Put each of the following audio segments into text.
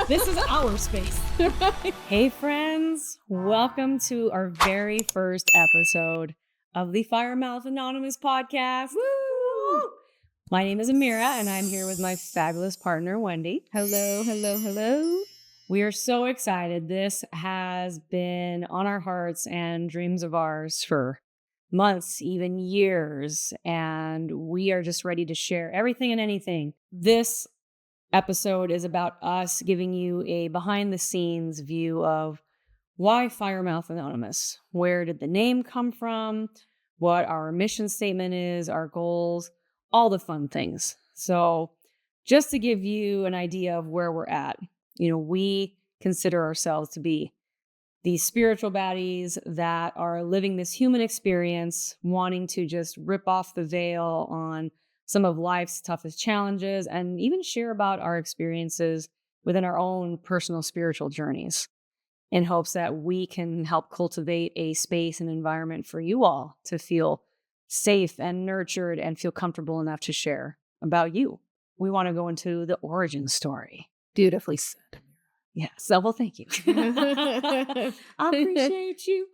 This is our space. Hey, friends. Welcome to our very first episode of the Firemouth Anonymous podcast. Woo! My name is Amira, and I'm here with my fabulous partner, Wendy. Hello, hello, hello. We are so excited. This has been on our hearts and dreams of ours for months, even years, and we are just ready to share everything and anything. This episode is about us giving you a behind the scenes view of why Firemouth Anonymous. Where did the name come from? What our mission statement is, our goals, all the fun things. So just to give you an idea of where we're at, we consider ourselves to be these spiritual baddies that are living this human experience, wanting to just rip off the veil on some of life's toughest challenges and even share about our experiences within our own personal spiritual journeys in hopes that we can help cultivate a space and environment for you all to feel safe and nurtured and feel comfortable enough to share about you. We want to go into the origin story. Beautifully said. Yeah. So, well, thank you. I appreciate you.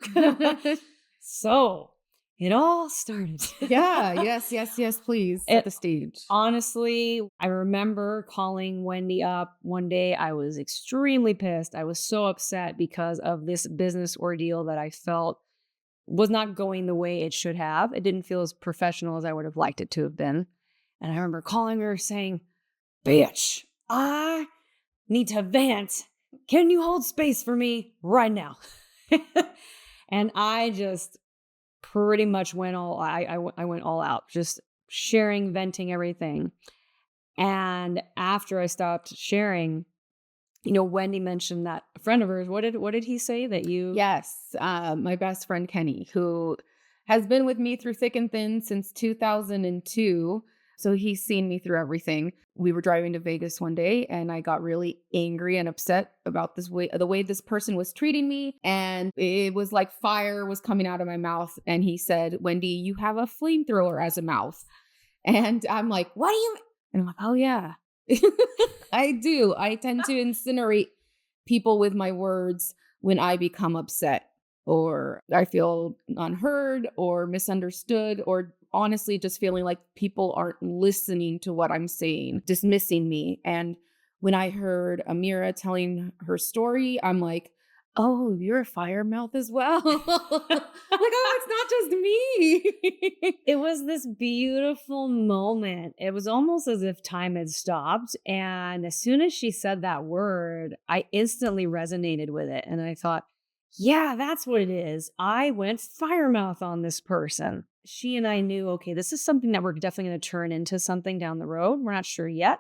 So, it all started. Yes, please. Set the stage. Honestly, I remember calling Wendy up one day. I was extremely pissed. I was so upset because of this business ordeal that I felt was not going the way it should have. It didn't feel as professional as I would have liked it to have been. And I remember calling her saying, "Bitch, I need to vent. Can you hold space for me right now?" And I just pretty much went I went all out, just sharing, venting everything. And after I stopped sharing, Wendy mentioned that a friend of hers, what did he say that you? Yes, my best friend Kenny, who has been with me through thick and thin since 2002. So he's seen me through everything. We were driving to Vegas one day and I got really angry and upset about the way this person was treating me. And it was like fire was coming out of my mouth. And he said, "Wendy, you have a flamethrower as a mouth." And I'm like, "What do you mean?" And I'm like, "Oh yeah, I do. I tend to incinerate people with my words when I become upset or I feel unheard or misunderstood or honestly just feeling like people aren't listening to what I'm saying, dismissing me." And when I heard Amira telling her story, I'm like, "Oh, you're a fire mouth as well." Like, oh, it's not just me. It was this beautiful moment. It was almost as if time had stopped. And as soon as she said that word, I instantly resonated with it. And I thought, yeah, that's what it is. I went firemouth on this person. She and I knew, okay, this is something that we're definitely going to turn into something down the road. We're not sure yet,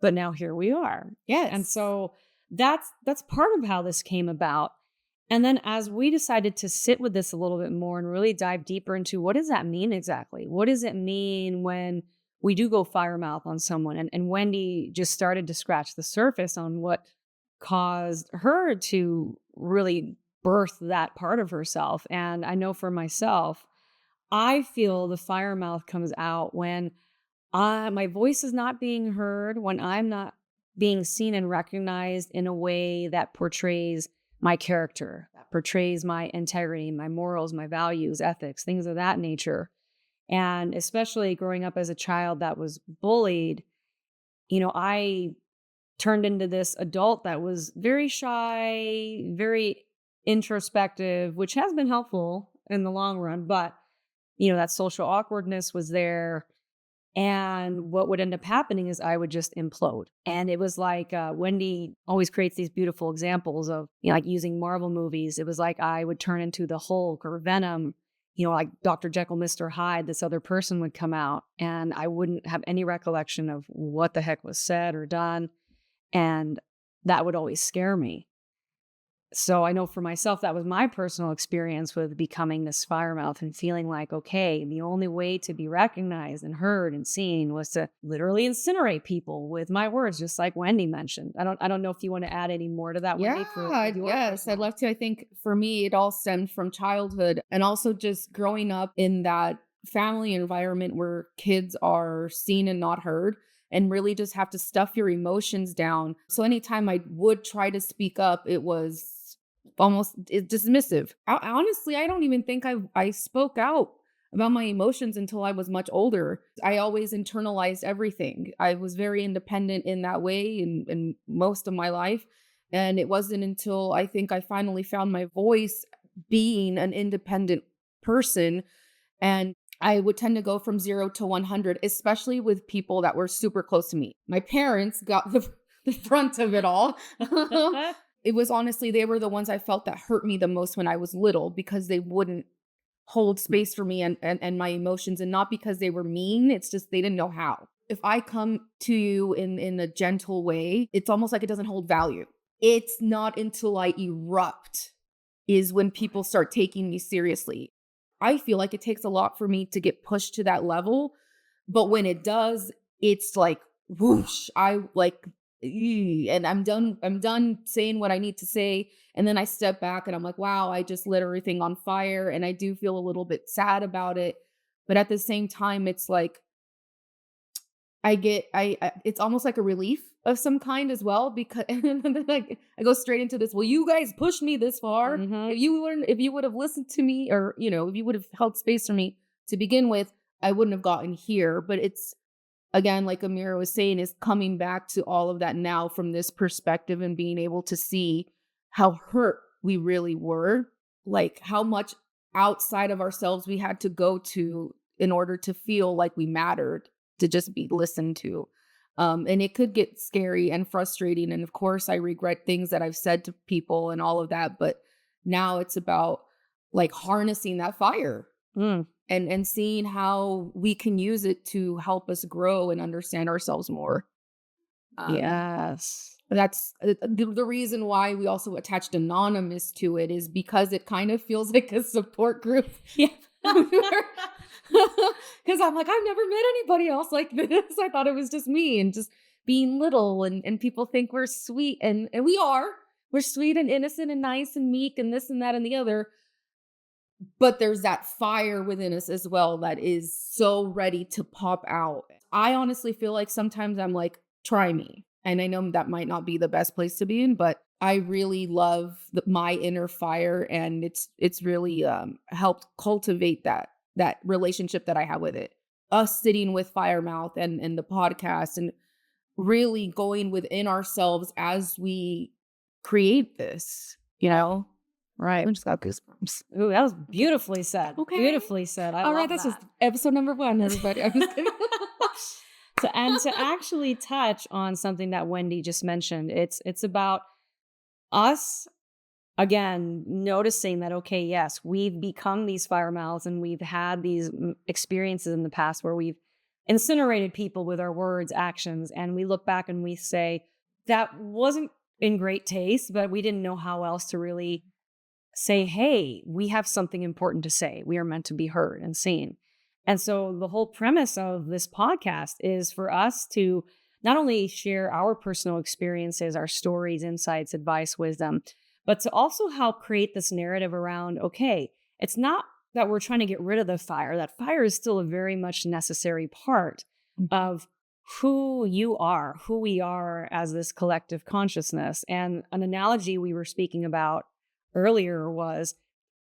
but now here we are. Yes. And so that's part of how this came about. And then as we decided to sit with this a little bit more and really dive deeper into what does that mean exactly? What does it mean when we do go firemouth on someone? And Wendy just started to scratch the surface on what caused her to really birth that part of herself. And I know for myself, I feel the firemouth comes out when my voice is not being heard, when I'm not being seen and recognized in a way that portrays my character, that portrays my integrity, my morals, my values, ethics, things of that nature. And especially growing up as a child that was bullied, I turned into this adult that was very shy, very introspective, which has been helpful in the long run. But, that social awkwardness was there. And what would end up happening is I would just implode. And it was like Wendy always creates these beautiful examples of, like using Marvel movies. It was like I would turn into the Hulk or Venom, like Dr. Jekyll, Mr. Hyde. This other person would come out and I wouldn't have any recollection of what the heck was said or done. And that would always scare me. So I know for myself, that was my personal experience with becoming this firemouth and feeling like, okay, the only way to be recognized and heard and seen was to literally incinerate people with my words, just like Wendy mentioned. I don't know if you want to add any more to that, Wendy. Yes, I'd love to. I think for me, it all stemmed from childhood and also just growing up in that family environment where kids are seen and not heard. and really just have to stuff your emotions down. So anytime I would try to speak up, it was dismissive. Honestly, I don't even think I spoke out about my emotions until I was much older. I always internalized everything. I was very independent in that way in most of my life. And it wasn't until I think I finally found my voice being an independent person. And I would tend to go from 0 to 100, especially with people that were super close to me. My parents got the brunt of it all. It was honestly, they were the ones I felt that hurt me the most when I was little because they wouldn't hold space for me and my emotions, and not because they were mean. It's just they didn't know how. If I come to you in a gentle way, it's almost like it doesn't hold value. It's not until I erupt is when people start taking me seriously. I feel like it takes a lot for me to get pushed to that level, but when it does, it's like whoosh, I like and I'm done saying what I need to say, and then I step back and I'm like, wow, I just lit everything on fire, and I do feel a little bit sad about it, but at the same time it's like I it's almost like a relief of some kind as well, because and then I go straight into this. Well, you guys pushed me this far. Mhm. If you would have listened to me, or if you would have held space for me to begin with, I wouldn't have gotten here. But it's again, like Amira was saying, is coming back to all of that now from this perspective and being able to see how hurt we really were, like how much outside of ourselves we had to go to in order to feel like we mattered, to just be listened to. And it could get scary and frustrating. And of course, I regret things that I've said to people and all of that. But now it's about like harnessing that fire Mm. and seeing how we can use it to help us grow and understand ourselves more. Um, Yes. that's the reason why we also attached anonymous to it, is because it kind of feels like a support group. Yeah. Because I'm like, I've never met anybody else like this. I thought it was just me and just being little, and people think we're sweet, and we are. We're sweet and innocent and nice and meek and this and that and the other. But there's that fire within us as well that is so ready to pop out. I honestly feel like sometimes I'm like, try me. And I know that might not be the best place to be in, but I really love my inner fire, and it's really helped cultivate that relationship that I have with it. Us sitting with Firemouth and the podcast, and really going within ourselves as we create this, Right. I just got goosebumps. Ooh, that was beautifully said. Okay. Beautifully said. I All right, love that's just that. episode number 1, everybody. I'm just kidding. To actually touch on something that Wendy just mentioned, it's about us again noticing that, okay, yes, we've become these fire mouths, and we've had these experiences in the past where we've incinerated people with our words, actions, and we look back and we say that wasn't in great taste, but we didn't know how else to really say, hey, we have something important to say. We are meant to be heard and seen. And so the whole premise of this podcast is for us to not only share our personal experiences, our stories, insights, advice, wisdom, but to also help create this narrative around, okay, it's not that we're trying to get rid of the fire. That fire is still a very much necessary part Mhm. of who you are, who we are as this collective consciousness. And an analogy we were speaking about earlier was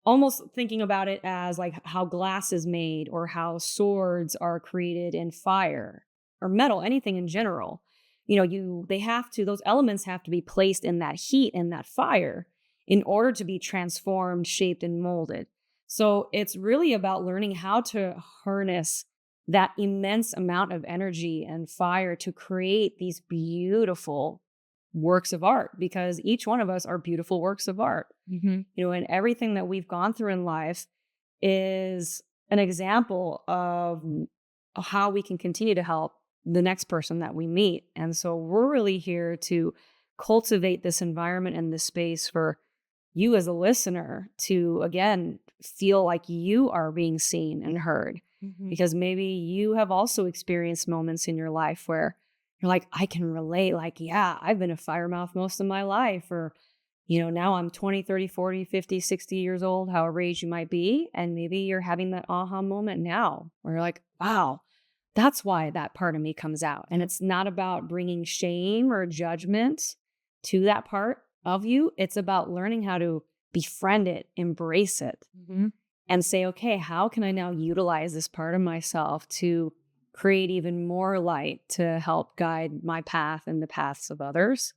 almost thinking about it as like how glass is made, or how swords are created in fire or metal, anything in general. They have to, those elements have to be placed in that heat and that fire in order to be transformed, shaped, and molded. So it's really about learning how to harness that immense amount of energy and fire to create these beautiful works of art, because each one of us are beautiful works of art. Mhm. And everything that we've gone through in life is an example of how we can continue to help the next person that we meet. And so we're really here to cultivate this environment and this space for you as a listener to, again, feel like you are being seen and heard. Mhm. Because maybe you have also experienced moments in your life where you're like, I can relate. Like, yeah, I've been a fire mouth most of my life. Or now I'm 20, 30, 40, 50, 60 years old, however age you might be. And maybe you're having that aha moment now where you're like, wow, That's why that part of me comes out. And it's not about bringing shame or judgment to that part of you. It's about learning how to befriend it, embrace it, Mhm. and say, okay, how can I now utilize this part of myself to create even more light to help guide my path and the paths of others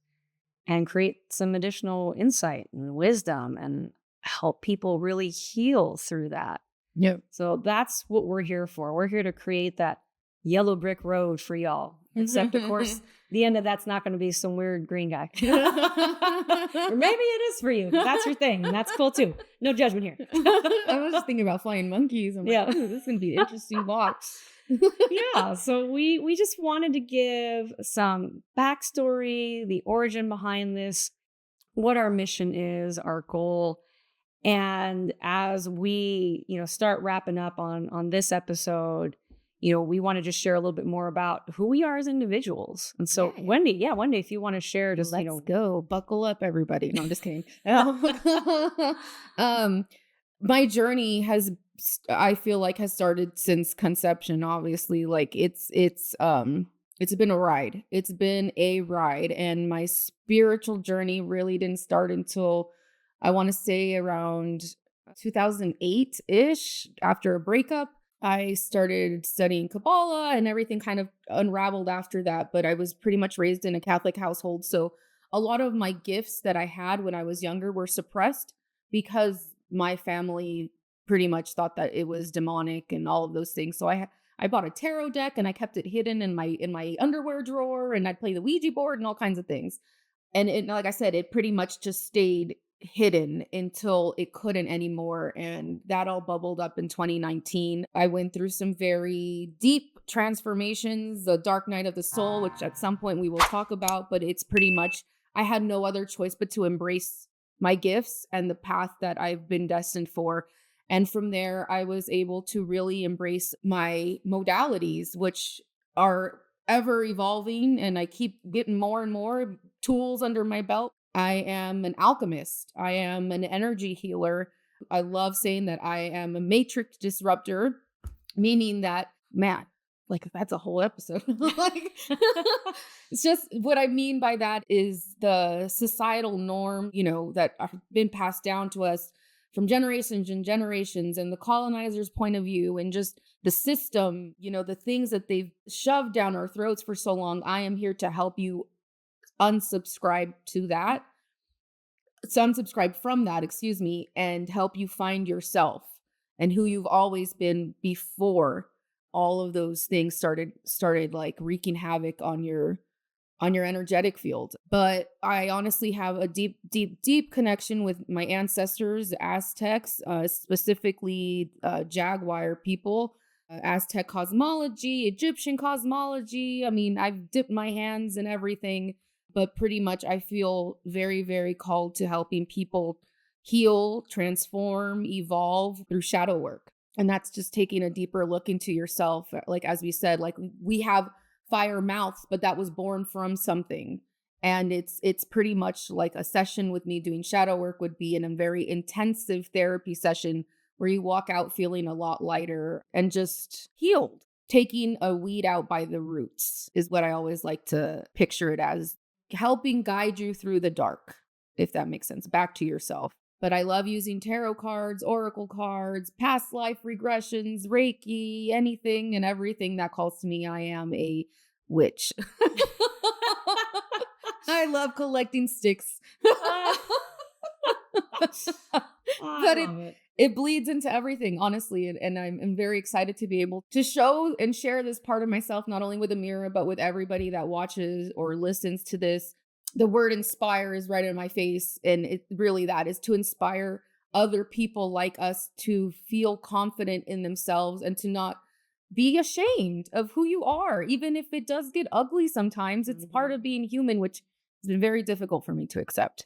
and create some additional insight and wisdom and help people really heal through that. Yep. So that's what we're here for. We're here to create that yellow brick road for y'all. Except, of course, the end of that's not going to be some weird green guy. Or maybe it is for you. That's your thing. And that's cool too. No judgment here. I was just thinking about flying monkeys. I'm like, Yeah. ooh, this is gonna be an interesting walk. Yeah. So we just wanted to give some backstory, the origin behind this, what our mission is, our goal. And as we, start wrapping up on this episode, we want to just share a little bit more about who we are as individuals. And so, Yeah. Wendy, if you want to share just, Let's go. Buckle up, everybody. No, I'm just kidding. um, my journey I feel like has started since conception, obviously. Like it's been a ride. It's been a ride. And my spiritual journey really didn't start until I want to say around 2008-ish, after a breakup. I started studying Kabbalah and everything kind of unraveled after that. But I was pretty much raised in a Catholic household. So a lot of my gifts that I had when I was younger were suppressed because my family pretty much thought that it was demonic and all of those things. So I bought a tarot deck and I kept it hidden in my underwear drawer, and I'd play the Ouija board and all kinds of things. And it, like I said, it pretty much just stayed hidden until it couldn't anymore. And that all bubbled up in 2019. I went through some very deep transformations, the dark night of the soul, which at some point we will talk about, but it's pretty much, I had no other choice but to embrace my gifts and the path that I've been destined for. And from there, I was able to really embrace my modalities, which are ever evolving, and I keep getting more and more tools under my belt. I am an alchemist. I am an energy healer. I love saying that I am a matrix disruptor, meaning that, man, like that's a whole episode. Like, it's just what I mean by that is the societal norm, that have been passed down to us from generations and generations, and the colonizers' point of view, and just the system, the things that they've shoved down our throats for so long. I am here to help you unsubscribe to that, unsubscribe from that, excuse me, and help you find yourself and who you've always been before all of those things started like wreaking havoc on your energetic field. But I honestly have a deep, deep, deep connection with my ancestors, Aztecs, specifically Jaguar people, Aztec cosmology, Egyptian cosmology. I mean, I've dipped my hands in everything, but pretty much I feel very, very called to helping people heal, transform, evolve through shadow work. And that's just taking a deeper look into yourself. Like, as we said, like we have fire mouths, but that was born from something. And it's pretty much like a session with me doing shadow work would be in a very intensive therapy session where you walk out feeling a lot lighter and just healed. Taking a weed out by the roots is what I always like to picture it as, helping guide you through the dark, if that makes sense, back to yourself. But I love using tarot cards, oracle cards, past life regressions, Reiki, anything and everything that calls to me. I am a witch. I love collecting sticks. I But love it. it bleeds into everything, honestly. And I'm very excited to be able to show and share this part of myself, not only with Amira, but with everybody that watches or listens to this. The word inspire is right in my face. And it really, that is to inspire other people like us to feel confident in themselves and to not be ashamed of who you are. Even if it does get ugly sometimes, it's part of being human, which has been very difficult for me to accept.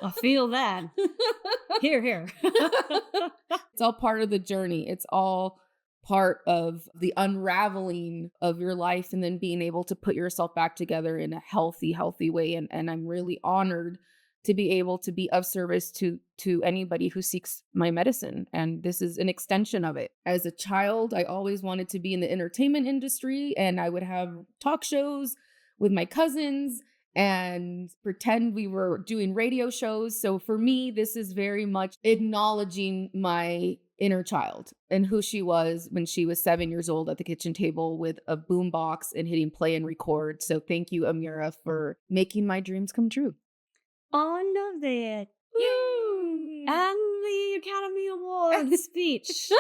I feel that. Here, here. It's all part of the journey. It's all part of the unraveling of your life, and then being able to put yourself back together in a healthy way. And I'm really honored to be able to be of service to anybody who seeks my medicine, and this is an extension of it. As a child, I always wanted to be in the entertainment industry, and I would have talk shows with my cousins and pretend we were doing radio shows. So for me, this is very much acknowledging my inner child and who she was when she was 7 years old at the kitchen table with a boom box and hitting play and record. So thank you, Amira, for making my dreams come true. Oh, I love that. Woo! Yay! And the Academy Award speech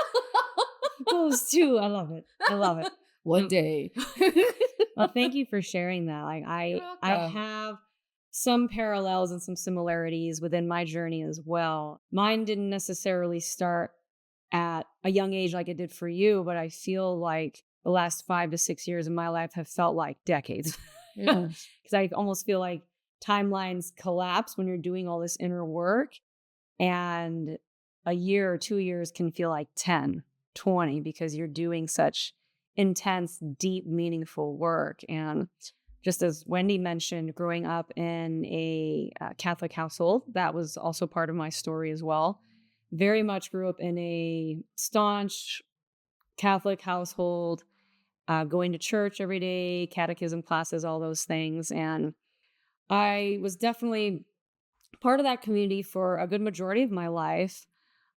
goes to. I love it. I love it. One Mm. day. Well, thank you for sharing that. Like You're I welcome. have some parallels and some similarities within my journey as well. Mine didn't necessarily start at a young age like it did for you, but I feel like the last 5 to 6 years of my life have felt like decades. Yeah. Because I almost feel like timelines collapse when you're doing all this inner work. And a year or 2 years can feel like 10, 20 because you're doing such intense, deep, meaningful work. And just as Wendy mentioned, growing up in a Catholic household, that was also part of my story as well. Very much grew up in a staunch Catholic household, going to church every day, catechism classes, all those things. And I was definitely part of that community for a good majority of my life,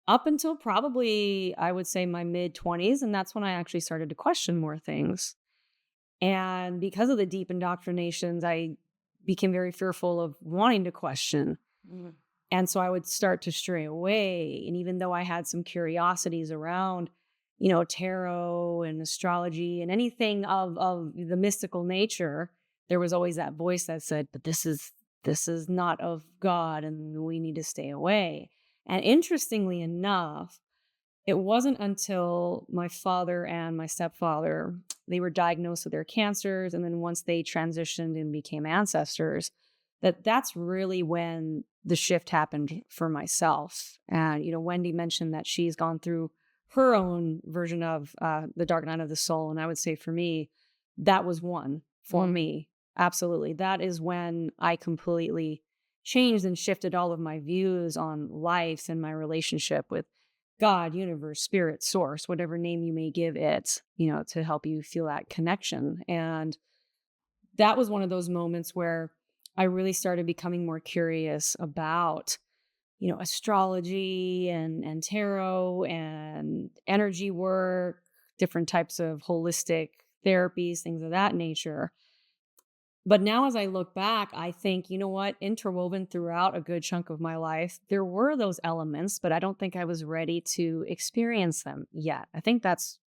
up until probably, I would say, my mid 20s. And that's when I actually started to question more things. And because of the deep indoctrinations, I became very fearful of wanting to question. Mm. And so I would start to stray away. And even though I had some curiosities around, tarot and astrology and anything of the mystical nature, there was always that voice that said, but this is not of God and we need to stay away. And interestingly enough, it wasn't until my father and my stepfather, they were diagnosed with their cancers. And then once they transitioned and became ancestors, that's really when the shift happened for myself. And, Wendy mentioned that she's gone through her own version of the dark night of the soul. And I would say for me, that was one for Mm. me. Absolutely. That is when I completely changed and shifted all of my views on life and my relationship with God, universe, spirit, source, whatever name you may give it, to help you feel that connection. And that was one of those moments where I really started becoming more curious about, astrology and tarot and energy work, different types of holistic therapies, things of that nature. But now as I look back, I think, you know what, interwoven throughout a good chunk of my life, there were those elements, but I don't think I was ready to experience them yet. I think that's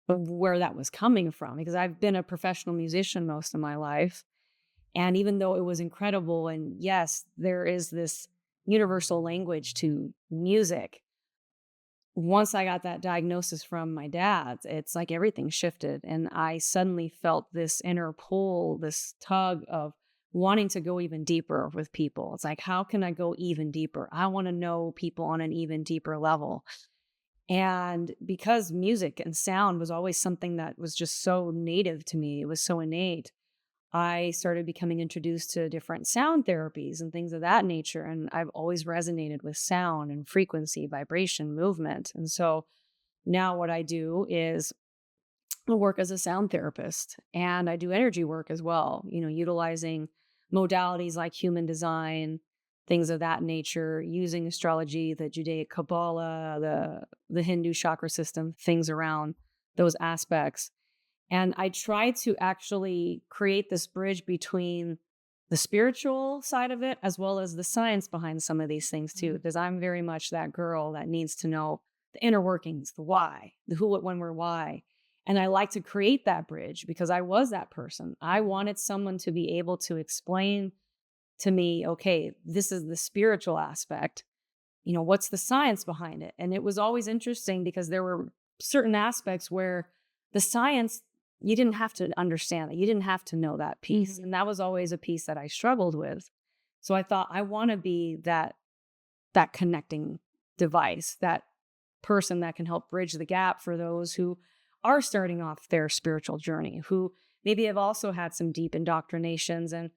where that was coming from because I've been a professional musician most of my life. And even though it was incredible, and yes, there is this universal language to music, once I got that diagnosis from my dad, it's like everything shifted. And I suddenly felt this inner pull, this tug of wanting to go even deeper with people. It's like, how can I go even deeper? I want to know people on an even deeper level. And because music and sound was always something that was just so native to me, it was so innate. I started becoming introduced to different sound therapies and things of that nature. And I've always resonated with sound and frequency, vibration, movement. And so now what I do is I work as a sound therapist and I do energy work as well, utilizing modalities like human design, things of that nature, using astrology, the Judaic Kabbalah, the Hindu chakra system, things around those aspects. And I try to actually create this bridge between the spiritual side of it as well as the science behind some of these things too, Mm. because I'm very much that girl that needs to know the inner workings, the why, the who, what, when, where, why. And I like to create that bridge because I was that person. I wanted someone to be able to explain to me, okay, this is the spiritual aspect. What's the science behind it? And it was always interesting because there were certain aspects where the science, you didn't have to understand that. You didn't have to know that piece. Mhm. And that was always a piece that I struggled with. So I thought I want to be that connecting device, that person that can help bridge the gap for those who are starting off their spiritual journey, who maybe have also had some deep indoctrinations and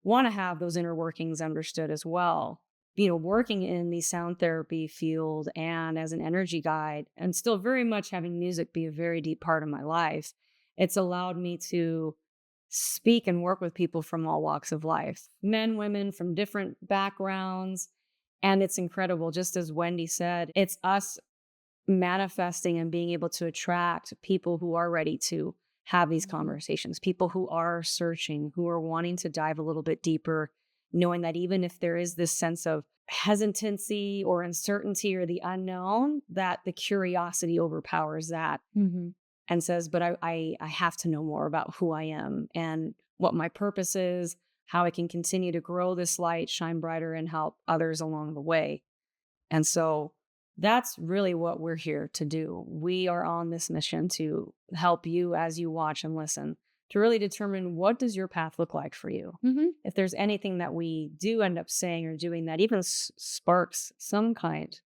want to have those inner workings understood as well. Working in the sound therapy field and as an energy guide, and still very much having music be a very deep part of my life, it's allowed me to speak and work with people from all walks of life, men, women from different backgrounds. And it's incredible. Just as Wendy said, it's us manifesting and being able to attract people who are ready to have these Mhm. conversations, people who are searching, who are wanting to dive a little bit deeper, knowing that even if there is this sense of hesitancy or uncertainty or the unknown, that the curiosity overpowers that Mhm. and says, but I have to know more about who I am and what my purpose is, how I can continue to grow this light, shine brighter, and help others along the way. And so that's really what we're here to do. We are on this mission to help you as you watch and listen to really determine, what does your path look like for you? Mhm. If there's anything that we do end up saying or doing that even sparks some kind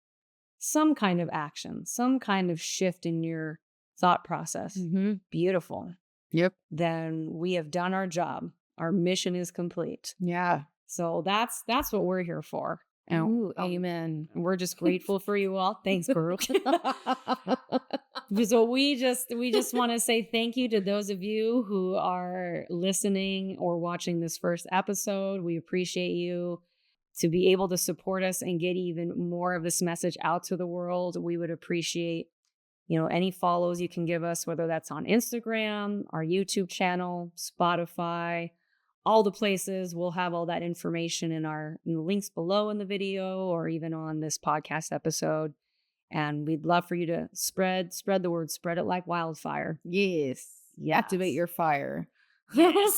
of action, some kind of shift in your thought process, Mhm. beautiful, Yep. then we have done our job. Our mission is complete. Yeah. So that's what we're here for. And Ooh, amen. we're just grateful for you all. Thanks, girl. So we just want to say thank you to those of you who are listening or watching this first episode. We appreciate you. To be able to support us and get even more of this message out to the world, we would appreciate, any follows you can give us, whether that's on Instagram, our YouTube channel, Spotify, all the places. We'll have all that information in the links below in the video or even on this podcast episode. And we'd love for you to spread the word, spread it like wildfire. Yes. Activate Yes. your fire. Yes.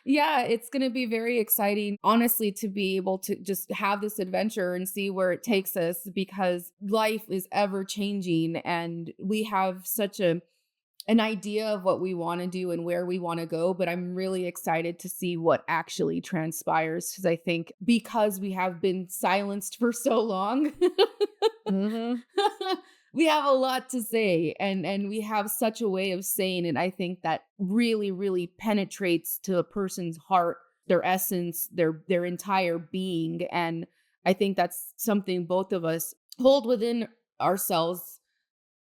Yeah, it's going to be very exciting, honestly, to be able to just have this adventure and see where it takes us, because life is ever changing and we have such an idea of what we want to do and where we want to go. But I'm really excited to see what actually transpires, because I think because we have been silenced for so long, Hmm. we have a lot to say, and we have such a way of saying it. I think that really, really penetrates to a person's heart, their essence, their entire being. And I think that's something both of us hold within ourselves,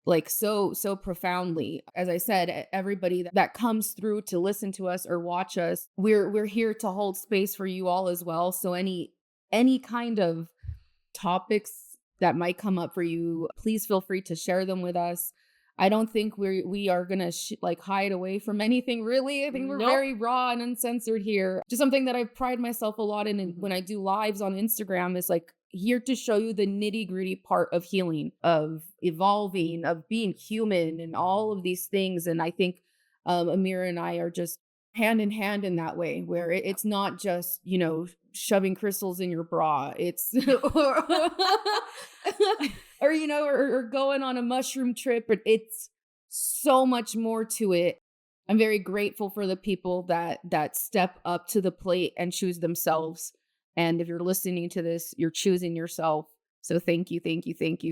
like so profoundly. As I said, everybody that comes through to listen to us or watch us, we're here to hold space for you all as well. So any kind of topics that might come up for you, please feel free to share them with us. I don't think we are gonna like hide away from anything, really. I think we're Nope. very raw and uncensored here. Just something that I pride myself a lot in, and Mhm. when I do lives on Instagram, is like here to show you the nitty gritty part of healing, of evolving, of being human, and all of these things. And I think Amira and I are just hand in hand in that way, where it's not just, shoving crystals in your bra. It's or or going on a mushroom trip, but it's so much more to it. I'm very grateful for the people that step up to the plate and choose themselves. And if you're listening to this, you're choosing yourself. So thank you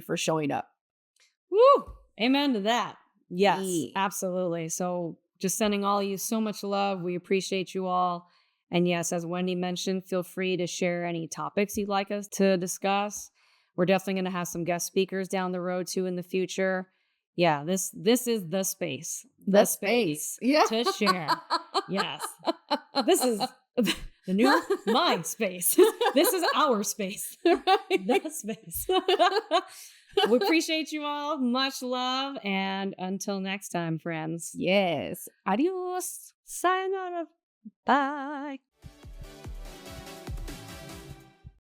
for showing up. Woo! Amen to that. Yes, Yeah. absolutely. So just sending all of you so much love. We appreciate you all. And yes, as Wendy mentioned, feel free to share any topics you'd like us to discuss. We're definitely going to have some guest speakers down the road too in the future. Yeah, this is the The space. space Yeah. to share. Yes. This is the new my space. This is our space. The Right. space. We appreciate you all. Much love. And until next time, friends. Yes. Adios. Sayonara. Bye.